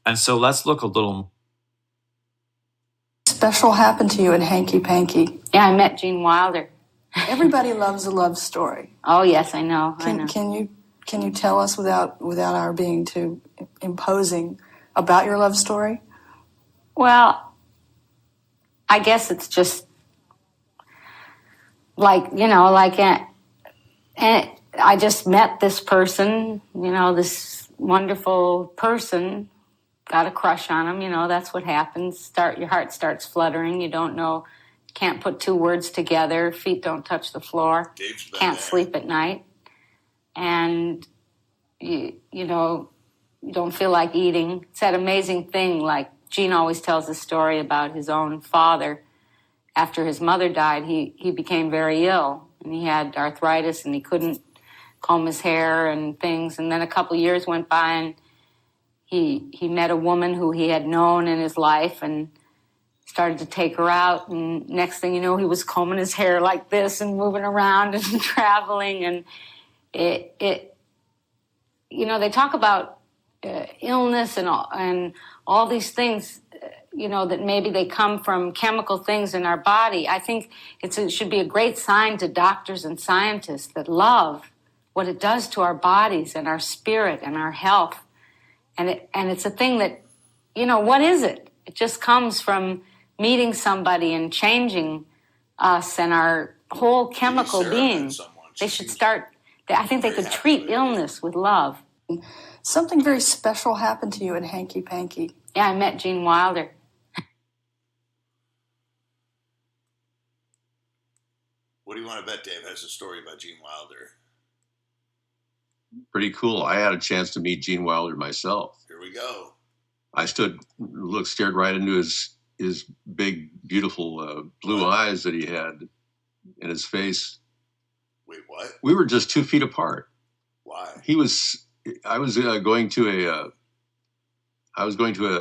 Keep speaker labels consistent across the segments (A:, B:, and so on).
A: And so let's look a little.
B: Special happened to you in Hanky Panky.
C: Yeah, I met Gene Wilder.
B: Everybody loves a love story.
C: Oh yes, I know.
B: Can you tell us without our being too imposing about your love story?
C: Well, I guess it's just like, and I just met this person, this wonderful person, got a crush on him, that's what happens. Your heart starts fluttering. You don't know, can't put two words together. Feet don't touch the floor. Can't sleep at night. And, you don't feel like eating. It's that amazing thing, like Gene always tells a story about his own father. After his mother died, he became very ill, and he had arthritis, and he couldn't comb his hair and things. And then a couple years went by, and he met a woman who he had known in his life and started to take her out. And next thing you know, he was combing his hair like this and moving around and traveling. And they talk about illness and all these things, that maybe they come from chemical things in our body. I think it should be a great sign to doctors and scientists that love, what it does to our bodies and our spirit and our health. And it's a thing that, what is it? It just comes from meeting somebody and changing us and our whole chemical being. They should start, I think they could treat illness with love.
B: Something very special happened to you in Hanky Panky.
C: Yeah, I met Gene Wilder.
D: What do you want to bet Dave has a story about Gene Wilder?
E: Pretty cool. I had a chance to meet Gene Wilder myself.
D: Here we go.
E: I stared right into his big, beautiful blue eyes that he had in his face.
D: Wait, what?
E: We were just 2 feet apart.
D: Why?
E: I was going to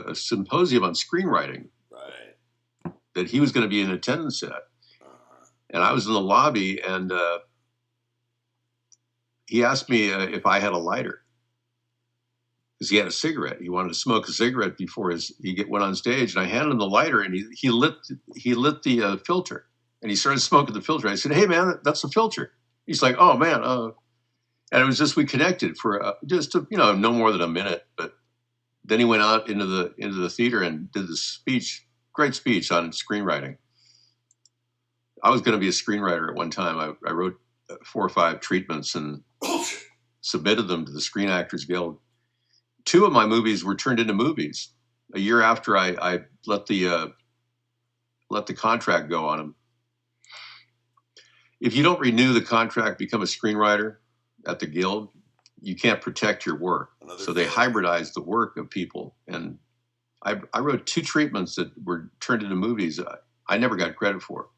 E: a symposium on screenwriting.
D: Right.
E: That he was going to be in attendance at. And I was in the lobby, and he asked me if I had a lighter, because he had a cigarette. He wanted to smoke a cigarette before he went on stage, and I handed him the lighter, and he lit the filter, and he started smoking the filter. I said, "Hey man, that's the filter." He's like, "Oh man," and it was just, we connected for no more than a minute. But then he went out into the theater and did this speech, great speech on screenwriting. I was going to be a screenwriter at one time. I wrote 4 or 5 treatments and submitted them to the Screen Actors Guild. 2 of my movies were turned into movies a year after I let the contract go on them. If you don't renew the contract, become a screenwriter at the Guild, you can't protect your work. So they hybridized the work of people. And I wrote 2 treatments that were turned into movies I never got credit for.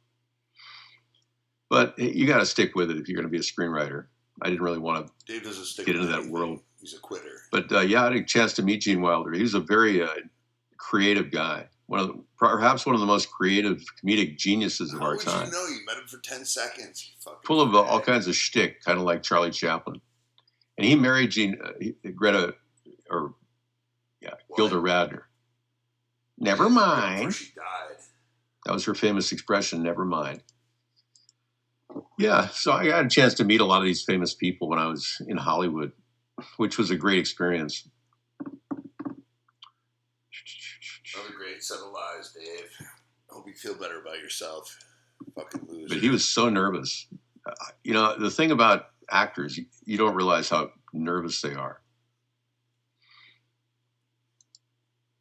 E: But you got to stick with it if you're going to be a screenwriter. I didn't really want to get into that world.
D: He's a quitter.
E: But I had a chance to meet Gene Wilder. He was a very creative guy. Perhaps one of the most creative comedic geniuses of our time.
D: How would you met him for 10 seconds?
E: Full of all kinds of shtick, kind of like Charlie Chaplin. And he married Gilda Radner. Never mind.
D: Before she died.
E: That was her famous expression, never mind. Yeah, so I got a chance to meet a lot of these famous people when I was in Hollywood, which was a great experience.
D: Another great set of lies, Dave. I hope you feel better about yourself. Fucking loser.
E: But he was so nervous. The thing about actors, you don't realize how nervous they are.